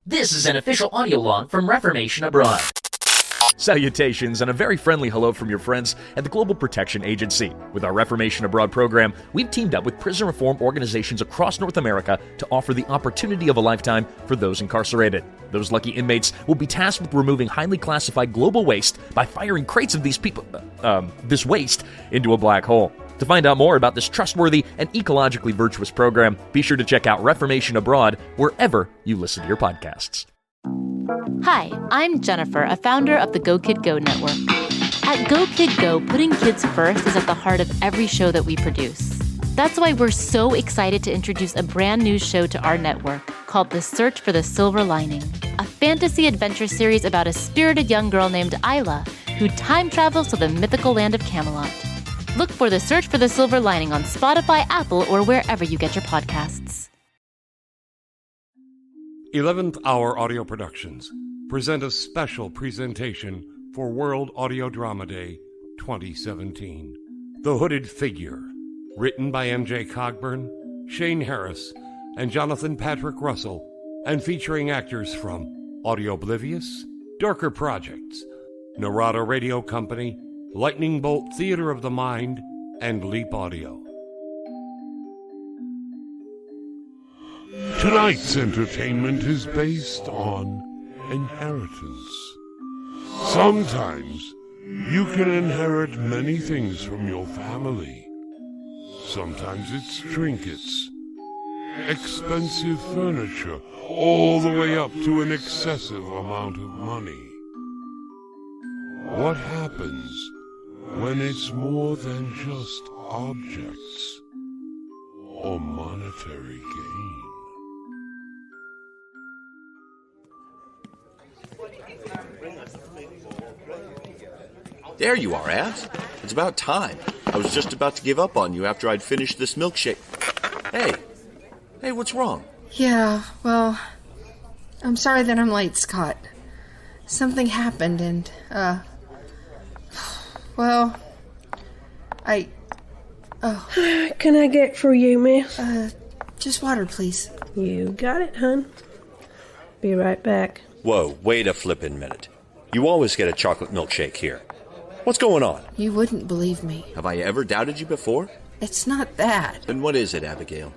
This is an official audio log from Reformation Abroad. Salutations and a very friendly hello from your friends at the Global Protection Agency. With our Reformation Abroad program, we've teamed up with prison reform organizations across North America to offer the opportunity of a lifetime for those incarcerated. Those lucky inmates will be tasked with removing highly classified global waste by firing crates of this waste into a black hole. To find out more about this trustworthy and ecologically virtuous program, be sure to check out Reformation Abroad wherever you listen to your podcasts. Hi, I'm Jennifer, a founder of the Go Kid Go Network. At Go Kid Go, putting kids first is at the heart of every show that we produce. That's why we're so excited to introduce a brand new show to our network called The Search for the Silver Lining, a fantasy adventure series about a spirited young girl named Isla who time travels to the mythical land of Camelot. Look for The Search for the Silver Lining on Spotify, Apple, or wherever you get your podcasts. 11th Hour Audio Productions present a special presentation for World Audio Drama Day 2017. The Hooded Figure, written by MJ Cogburn, Shane Harris, and Jonathan Patrick Russell, and featuring actors from AudiOblivious, Darker Projects, Narada Radio Company, Lightning Bolt Theater of the Mind, and Leap Audio. Tonight's entertainment is based on inheritance. Sometimes you can inherit many things from your family. Sometimes it's trinkets, expensive furniture, all the way up to an excessive amount of money. What happens when it's more than just objects or monetary gain? There you are, Abs. It's about time. I was just about to give up on you after I'd finished this milkshake. Hey, what's wrong? Yeah, well, I'm sorry that I'm late, Scott. Something happened and, Can I get for you, miss? Just water, please. You got it, hon. Be right back. Whoa, wait a flippin' minute. You always get a chocolate milkshake here. What's going on? You wouldn't believe me. Have I ever doubted you before? It's not that. Then what is it, Abigail?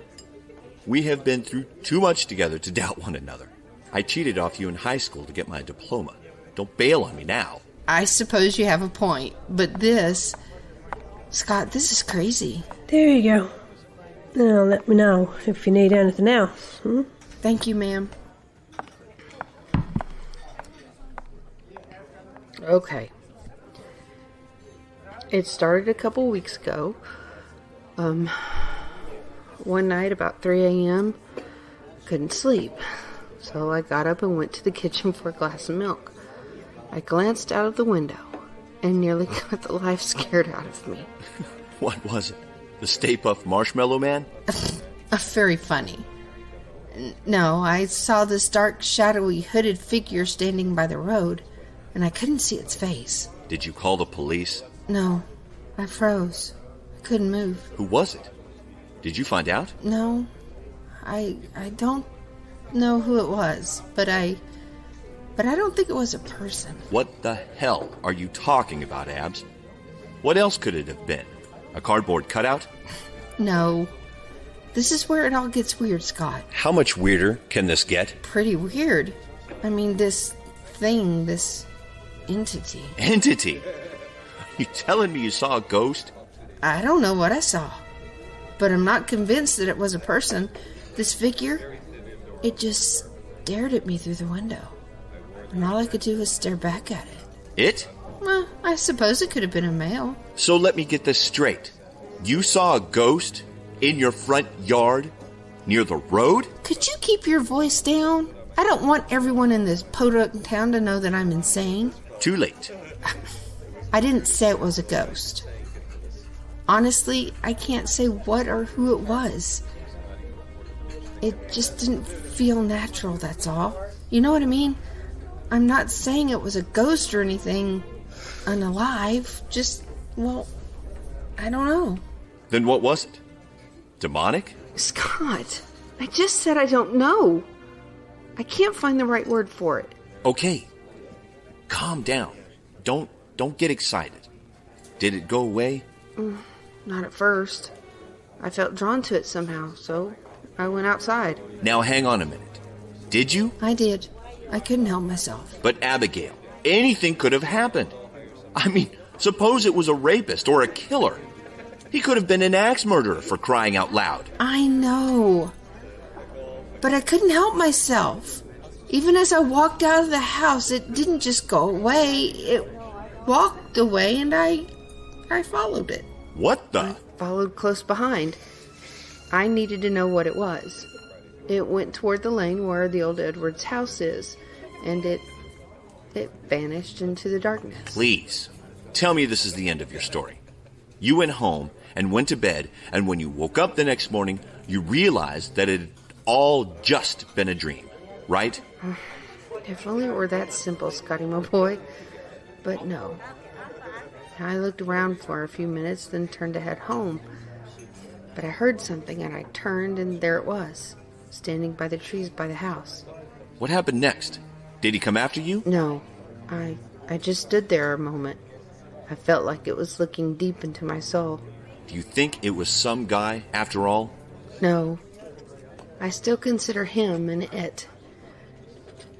We have been through too much together to doubt one another. I cheated off you in high school to get my diploma. Don't bail on me now. I suppose you have a point, but this... Scott, this is crazy. There you go. Now let me know if you need anything else. Thank you, ma'am. Okay. It started a couple weeks ago. One night about 3 a.m., couldn't sleep. So I got up and went to the kitchen for a glass of milk. I glanced out of the window and nearly got the life scared out of me. What was it? The Stay Puft Marshmallow Man? Very funny. No, I saw this dark, shadowy, hooded figure standing by the road, and I couldn't see its face. Did you call the police? No, I froze. I couldn't move. Who was it? Did you find out? No, I don't know who it was, but I don't think it was a person. What the hell are you talking about, Abs? What else could it have been? A cardboard cutout? No. This is where it all gets weird, Scott. How much weirder can this get? Pretty weird. I mean, this thing, this entity. Entity? You telling me you saw a ghost? I don't know what I saw, but I'm not convinced that it was a person. This figure, it just stared at me through the window, and all I could do was stare back at it. It? Well, I suppose it could have been a male. So let me get this straight. You saw a ghost in your front yard near the road? Could you keep your voice down? I don't want everyone in this podunk town to know that I'm insane. Too late. I didn't say it was a ghost. Honestly, I can't say what or who it was. It just didn't feel natural, that's all. You know what I mean? I'm not saying it was a ghost or anything unalive. Just, well, I don't know. Then what was it? Demonic? Scott, I just said I don't know. I can't find the right word for it. Okay. Calm down. Don't get excited. Did it go away? Not at first. I felt drawn to it somehow, so I went outside. Now hang on a minute. Did you? I did. I couldn't help myself. But Abigail, anything could have happened. I mean, suppose it was a rapist or a killer. He could have been an axe murderer, for crying out loud. I know. But I couldn't help myself. Even as I walked out of the house, it didn't just go away. It walked away, and I followed it. What the? I followed close behind. I needed to know what it was. It went toward the lane where the old Edwards house is, and it vanished into the darkness. Please, tell me this is the end of your story. You went home and went to bed, and when you woke up the next morning, you realized that it had all just been a dream, right? If only it were that simple, Scotty, my boy. But no. I looked around for a few minutes, then turned to head home. But I heard something, and I turned, and there it was, standing by the trees by the house. What happened next? Did he come after you? No. I just stood there a moment. I felt like it was looking deep into my soul. Do you think it was some guy after all? No. I still consider him an it.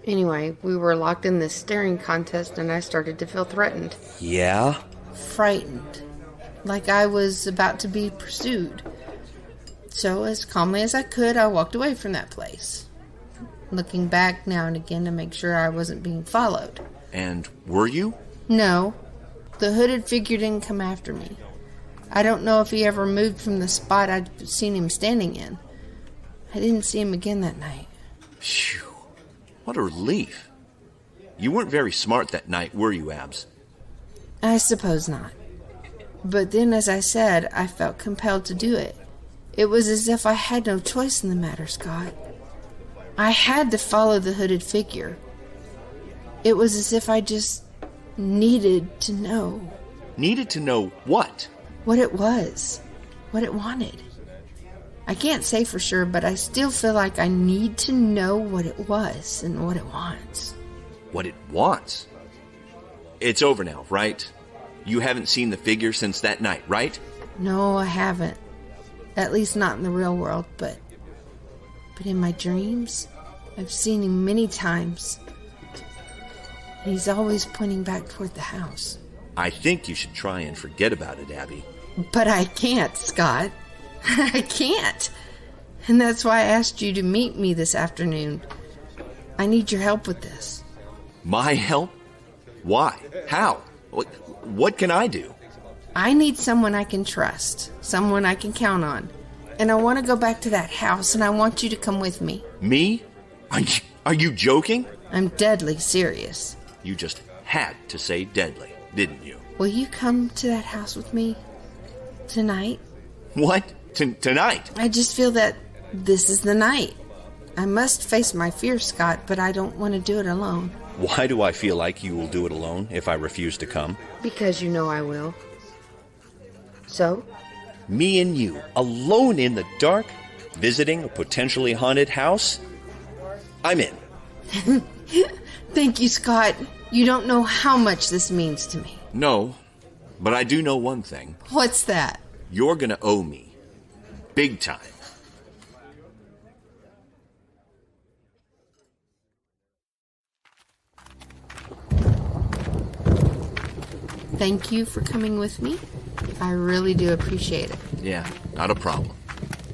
Anyway, we were locked in this staring contest, and I started to feel threatened. Yeah? Frightened. Like I was about to be pursued. So, as calmly as I could, I walked away from that place, looking back now and again to make sure I wasn't being followed. And were you? No. The hooded figure didn't come after me. I don't know if he ever moved from the spot I'd seen him standing in. I didn't see him again that night. Phew. What a relief. You weren't very smart that night, were you, Abs? I suppose not. But then, as I said, I felt compelled to do it. It was as if I had no choice in the matter, Scott. I had to follow the hooded figure. It was as if I just needed to know. Needed to know what? What it was. What it wanted. I can't say for sure, but I still feel like I need to know what it was and what it wants. What it wants? It's over now, right? You haven't seen the figure since that night, right? No, I haven't. At least not in the real world, but in my dreams, I've seen him many times. And he's always pointing back toward the house. I think you should try and forget about it, Abby. But I can't, Scott. I can't. And that's why I asked you to meet me this afternoon. I need your help with this. My help? Why? How? What can I do? I need someone I can trust. Someone I can count on. And I want to go back to that house, and I want you to come with me. Me? Are you joking? I'm deadly serious. You just had to say deadly, didn't you? Will you come to that house with me? Tonight? What? Tonight? I just feel that this is the night. I must face my fear, Scott, but I don't want to do it alone. Why do I feel like you will do it alone if I refuse to come? Because you know I will. So? Me and you, alone in the dark, visiting a potentially haunted house? I'm in. Thank you, Scott. You don't know how much this means to me. No, but I do know one thing. What's that? You're gonna owe me. Big time. Thank you for coming with me. I really do appreciate it. Yeah, not a problem.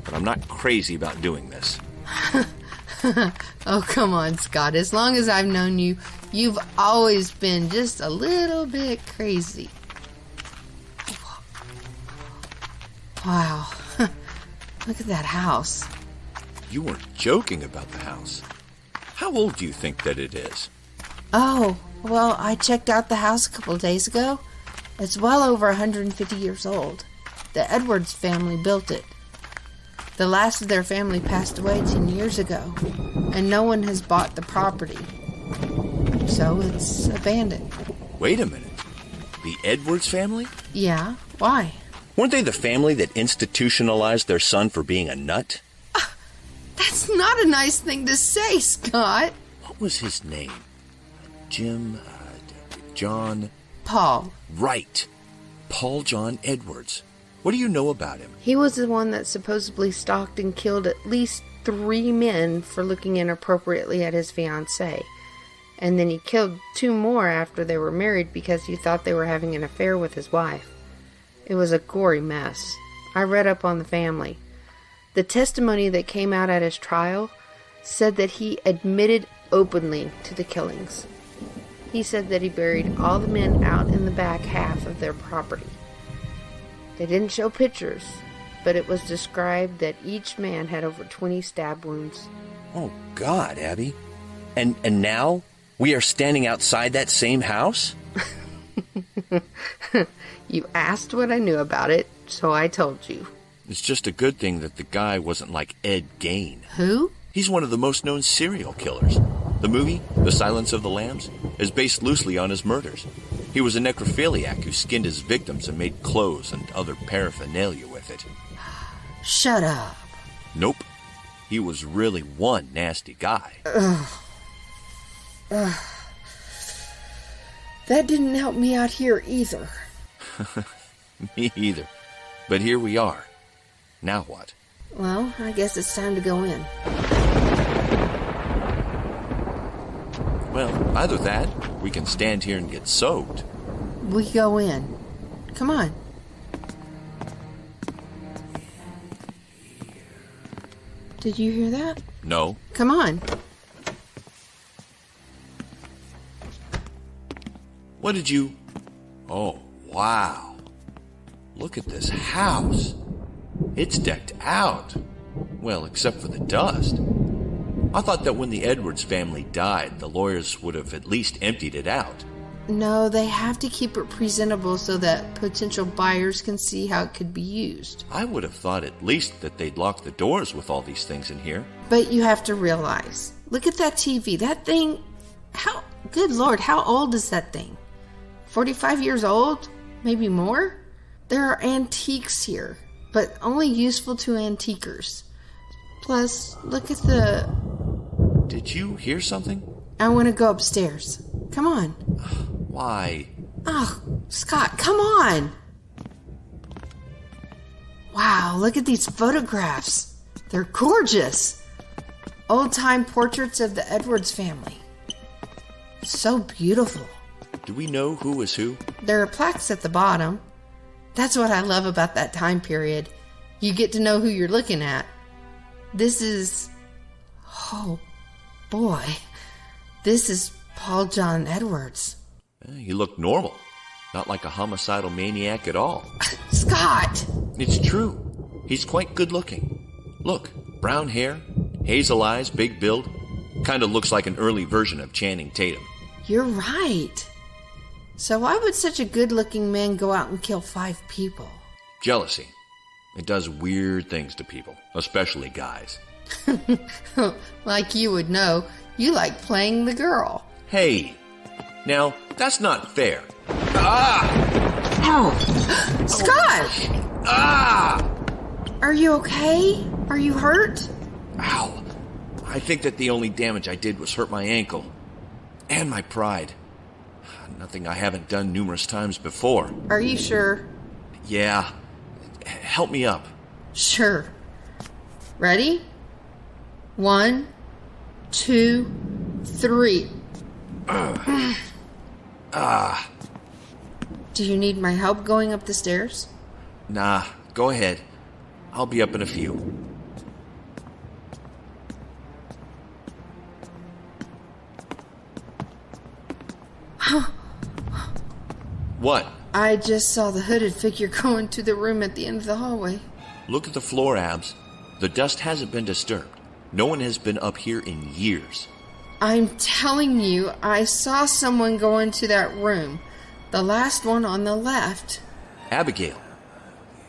But I'm not crazy about doing this. Oh, come on, Scott. As long as I've known you, you've always been just a little bit crazy. Wow. Look at that house. You weren't joking about the house. How old do you think that it is? Oh, well, I checked out the house a couple of days ago. It's well over 150 years old. The Edwards family built it. The last of their family passed away 10 years ago, and no one has bought the property. So it's abandoned. Wait a minute. The Edwards family? Yeah, why? Weren't they the family that institutionalized their son for being a nut? That's not a nice thing to say, Scott. What was his name? Jim, John... Paul. Right. Paul John Edwards. What do you know about him? He was the one that supposedly stalked and killed at least 3 men for looking inappropriately at his fiancée. And then he killed 2 more after they were married because he thought they were having an affair with his wife. It was a gory mess. I read up on the family. The testimony that came out at his trial said that he admitted openly to the killings. He said that he buried all the men out in the back half of their property. They didn't show pictures, but it was described that each man had over 20 stab wounds. Oh, God, Abby. And now we are standing outside that same house? You asked what I knew about it, so I told you. It's just a good thing that the guy wasn't like Ed Gein. Who? He's one of the most known serial killers. The movie, The Silence of the Lambs, is based loosely on his murders. He was a necrophiliac who skinned his victims and made clothes and other paraphernalia with it. Shut up. Nope. He was really one nasty guy. That didn't help me out here either. Me either. But here we are. Now what? Well, I guess it's time to go in. Well, either that, we can stand here and get soaked. We go in. Come on. Did you hear that? No. Come on. What did you... Oh, wow. Look at this house. It's decked out. Well, except for the dust. I thought that when the Edwards family died, the lawyers would have at least emptied it out. No, they have to keep it presentable so that potential buyers can see how it could be used. I would have thought at least that they'd lock the doors with all these things in here. But you have to realize, look at that TV. That thing, good Lord, how old is that thing? 45 years old? Maybe more? There are antiques here, but only useful to antiquers. Plus, look at the... Did you hear something? I want to go upstairs. Come on. Why? Oh, Scott, come on. Wow, look at these photographs. They're gorgeous. Old-time portraits of the Edwards family. So beautiful. Do we know who is who? There are plaques at the bottom. That's what I love about that time period. You get to know who you're looking at. This is... Oh, boy. This is Paul John Edwards. He looked normal. Not like a homicidal maniac at all. Scott! It's true. He's quite good looking. Look, brown hair, hazel eyes, big build. Kind of looks like an early version of Channing Tatum. You're right. So why would such a good-looking man go out and kill 5 people? Jealousy. It does weird things to people, especially guys. Like you would know, you like playing the girl. Hey, now, that's not fair. Ah! Oh. Scott! Ah! Are you okay? Are you hurt? Ow. I think that the only damage I did was hurt my ankle. And my pride. Nothing I haven't done numerous times before. Are you sure? Yeah. Help me up. Sure. Ready? 1, 2, 3. Do you need my help going up the stairs? Nah, go ahead. I'll be up in a few. What? I just saw the hooded figure go into the room at the end of the hallway. Look at the floor, Abs. The dust hasn't been disturbed. No one has been up here in years. I'm telling you, I saw someone go into that room. The last one on the left. Abigail,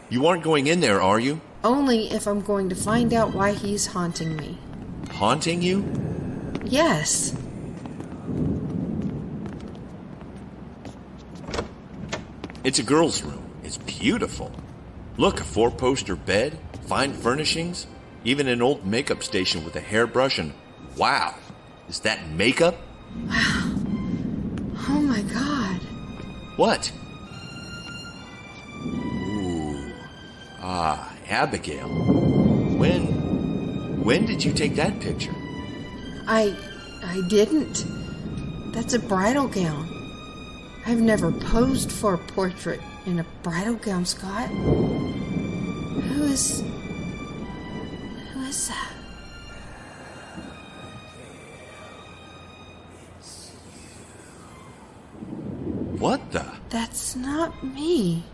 you aren't going in there, are you? Only if I'm going to find out why he's haunting me. Haunting you? Yes. It's a girl's room. It's beautiful. Look, a 4-poster bed, fine furnishings. Even an old makeup station with a hairbrush and wow, is that makeup? Oh my God. What? Ooh. Abigail. When did you take that picture? I didn't. That's a bridal gown. I've never posed for a portrait in a bridal gown, Scott. Who is that? What the? That's not me.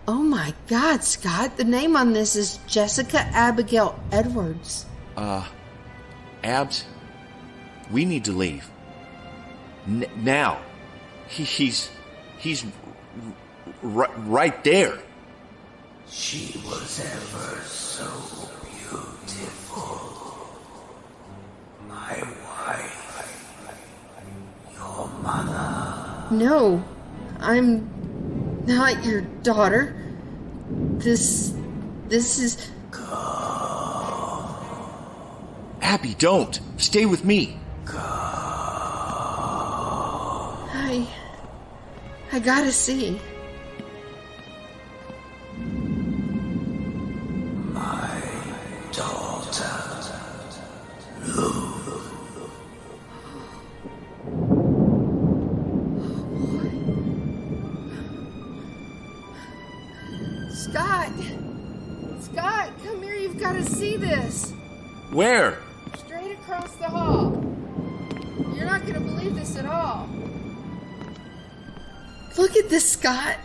Oh my God, Scott. The name on this is Jessica Abigail Edwards. Abs, we need to leave. Now. He's right there. She was ever so beautiful. My wife. Your mother. No, I'm not your daughter. This is... Abby, don't. Stay with me. I gotta see. My daughter. Scott, come here. You've got to see this. Where? Straight across the hall. You're not going to believe this at all. Look at this, Scott.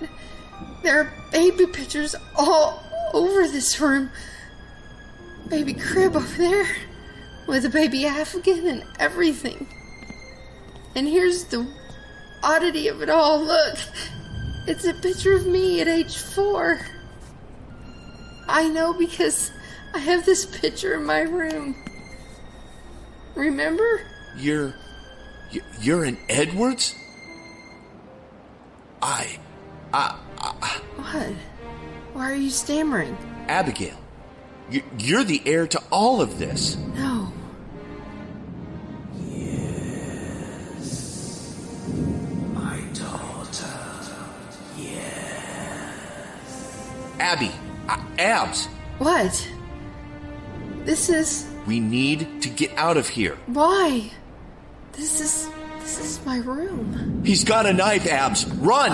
There are baby pictures all over this room. Baby crib over there with a baby Afghan and everything. And here's the oddity of it all. Look, it's a picture of me at age 4. I know because I have this picture in my room. Remember? You're an Edwards? What? Why are you stammering? Abigail, you're the heir to all of this. No. Yes. My daughter. Yes. Abby, Abs. What? This is... We need to get out of here. Why? This is my room. He's got a knife, Abs. Run!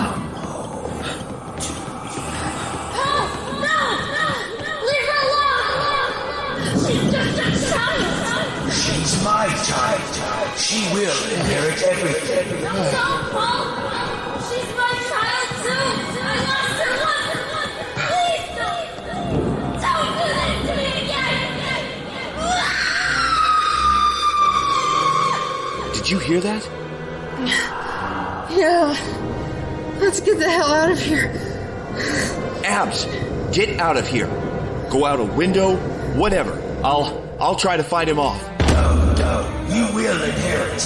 She's my child. She will inherit everything. No, Paul. She's my child too. I lost her once. Please don't do this to me again. Did you hear that? Yeah. Let's get the hell out of here. Abs, get out of here. Go out a window, whatever. I'll try to fight him off. No, you will inherit.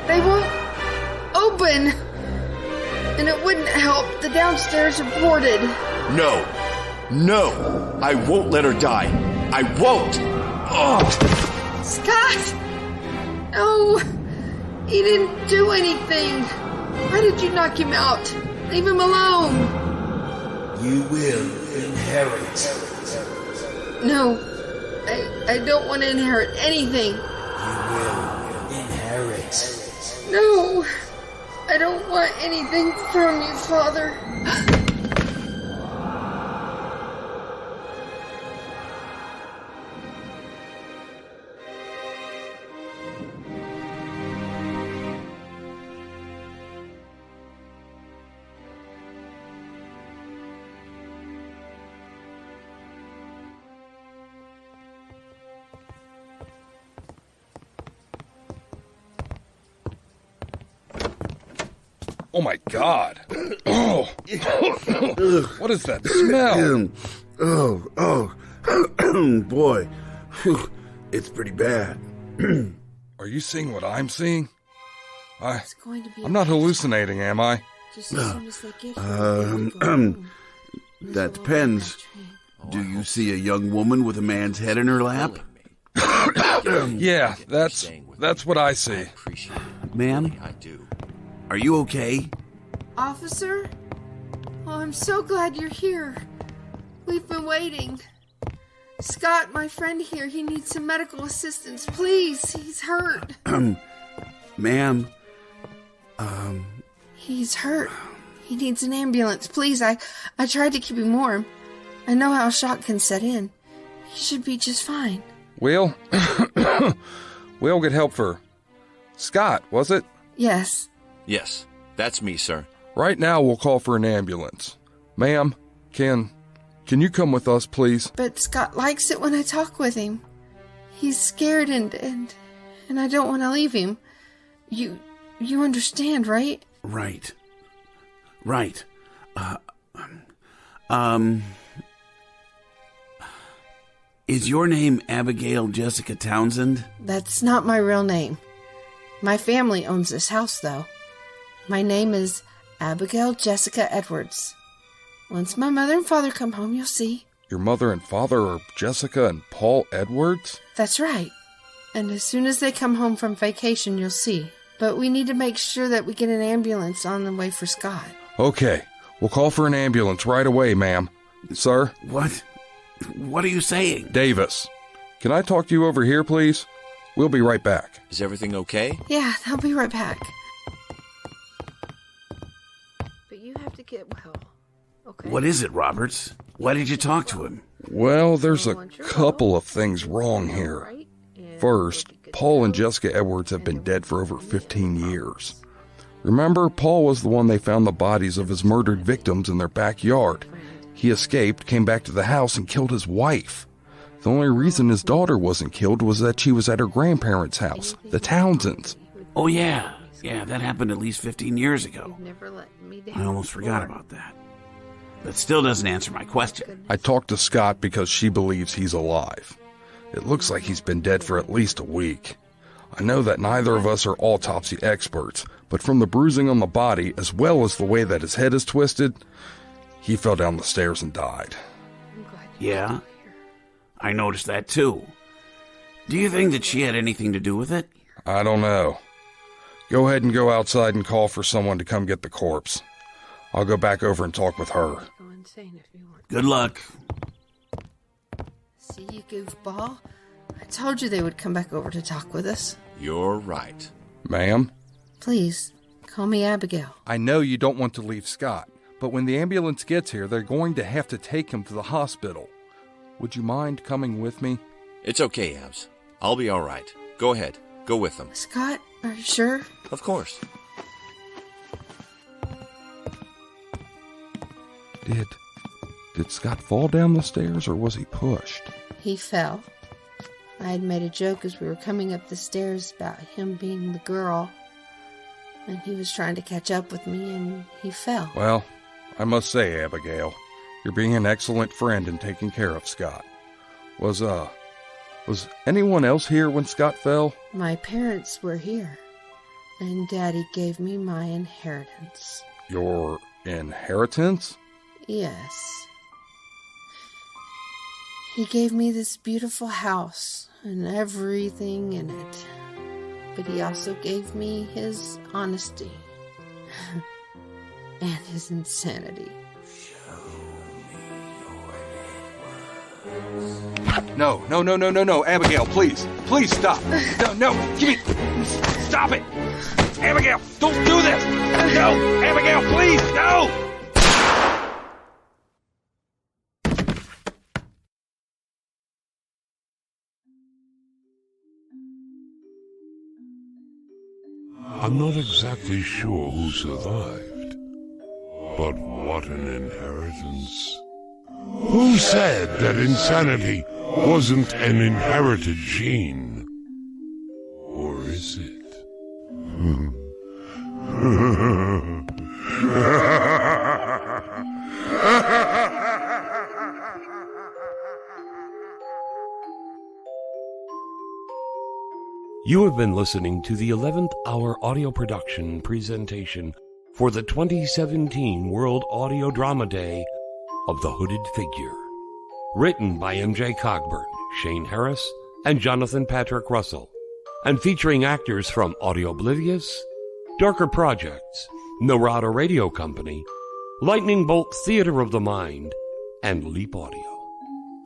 They won't open. And it wouldn't help. The downstairs are boarded. No, I won't let her die. I won't. Ugh. Scott! No, he didn't do anything. Why did you knock him out? Leave him alone. You will inherit. No, I don't want to inherit anything. You will inherit. No, I don't want anything from you, Father. Oh my God! Oh, what is that smell? Boy, it's pretty bad. Are you seeing what I'm seeing? It's going to be I'm not hallucinating, am I? Just as soon as they get here, that depends. Do you see a young woman with a man's head in her lap? Yeah, that's what I see. Ma'am? Are you okay? Officer? Oh, I'm so glad you're here. We've been waiting. Scott, my friend here, he needs some medical assistance. Please, he's hurt. Ma'am? He's hurt. He needs an ambulance. Please, I tried to keep him warm. I know how shock can set in. He should be just fine. We'll get help for Scott, was it? Yes. Yes, that's me, sir. Right now we'll call for an ambulance. Ma'am, can you come with us, please? But Scott likes it when I talk with him. He's scared and I don't want to leave him. You understand, right? Right. Is your name Abigail Jessica Townsend? That's not my real name. My family owns this house, though. My name is Abigail Jessica Edwards. Once my mother and father come home, you'll see. Your mother and father are Jessica and Paul Edwards? That's right. And as soon as they come home from vacation, you'll see. But we need to make sure that we get an ambulance on the way for Scott. Okay, we'll call for an ambulance right away, ma'am. Sir? What? What are you saying? Davis, can I talk to you over here, please? We'll be right back. Is everything okay? Yeah, I'll be right back. But you have to get well, okay? What is it, Roberts? Why did you talk to him? Well, there's a couple of things wrong here. First, Paul and Jessica Edwards have been dead for over 15 years. Remember, Paul was the one they found the bodies of his murdered victims in their backyard. He escaped, came back to the house, and killed his wife. The only reason his daughter wasn't killed was that she was at her grandparents' house, the Townsends. Oh, yeah. Yeah, that happened at least 15 years ago. I almost forgot about that. That still doesn't answer my question. I talked to Scott because she believes he's alive. It looks like he's been dead for at least a week. I know that neither of us are autopsy experts, but from the bruising on the body, as well as the way that his head is twisted, he fell down the stairs and died. Yeah? I noticed that too. Do you think that she had anything to do with it? I don't know. Go ahead and go outside and call for someone to come get the corpse. I'll go back over and talk with her. Good luck. See you, goofball. I told you they would come back over to talk with us. You're right. Ma'am? Please, call me Abigail. I know you don't want to leave Scott, but when the ambulance gets here, they're going to have to take him to the hospital. Would you mind coming with me? It's okay, Abs. I'll be all right. Go ahead. Go with them. Scott, are you sure? Of course. Did Scott fall down the stairs, or was he pushed? He fell. I had made a joke as we were coming up the stairs about him being the girl, and he was trying to catch up with me, and he fell. Well, I must say, Abigail, you're being an excellent friend in taking care of Scott. Was anyone else here when Scott fell? My parents were here, and Daddy gave me my inheritance. Your inheritance? Yes. He gave me this beautiful house and everything in it. But he also gave me his honesty and his insanity. No, Abigail, please stop. No, give me, stop it. Abigail, don't do this. No, Abigail, please, no. I'm not exactly sure who survived, but what an inheritance. Who said that insanity wasn't an inherited gene? Or is it? You have been listening to the 11th Hour audio production presentation for the 2017 World Audio Drama Day of The Hooded Figure. Written by MJ Cogburn, Shane Harris, and Jonathan Patrick Russell, and featuring actors from AudiOblivious, Darker Projects, Narada Radio Company, Lightning Bolt Theater of the Mind, and Leap Audio.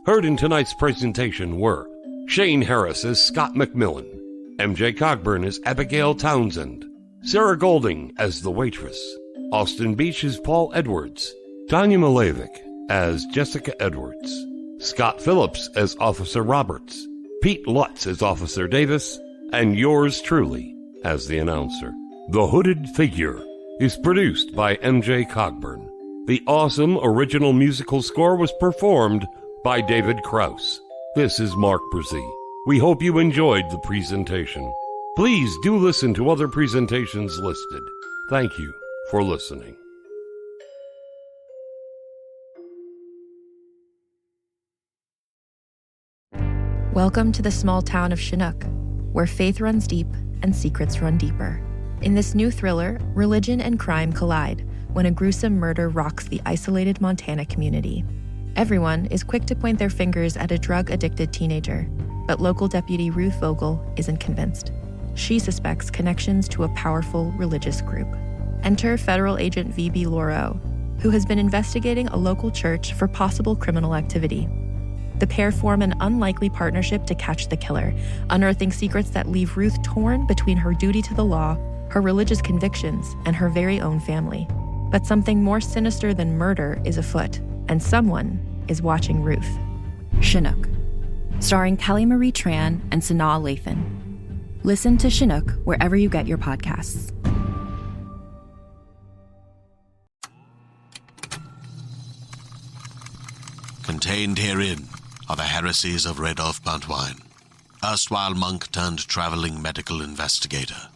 Heard in tonight's presentation were Shane Harris as Scott McMillan, MJ Cogburn as Abigail Townsend, Sarah Golding as the Waitress, Austin Bea as Paul Edwards, Tanya Malevich as Jessica Edwards, Scott Phillips as Officer Roberts, Pete Lutz as Officer Davis, and yours truly as the announcer. The Hooded Figure is produced by MJ Cogburn. The awesome original musical score was performed by David Krause. This is Mark Brzee. We hope you enjoyed the presentation. Please do listen to other presentations listed. Thank you for listening. Welcome to the small town of Chinook, where faith runs deep and secrets run deeper. In this new thriller, religion and crime collide when a gruesome murder rocks the isolated Montana community. Everyone is quick to point their fingers at a drug-addicted teenager, but local deputy Ruth Vogel isn't convinced. She suspects connections to a powerful religious group. Enter federal agent V.B. Laureau, who has been investigating a local church for possible criminal activity. The pair form an unlikely partnership to catch the killer, unearthing secrets that leave Ruth torn between her duty to the law, her religious convictions, and her very own family. But something more sinister than murder is afoot, and someone is watching Ruth. Chinook, starring Kelly Marie Tran and Sanaa Lathan. Listen to Chinook wherever you get your podcasts. Contained herein are the heresies of Radolf Buntwine, erstwhile monk turned traveling medical investigator.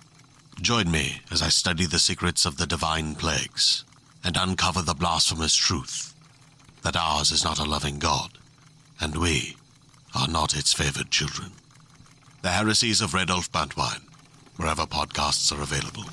Join me as I study the secrets of the divine plagues and uncover the blasphemous truth that ours is not a loving God, and we are not its favored children. The heresies of Radolf Buntwine, wherever podcasts are available.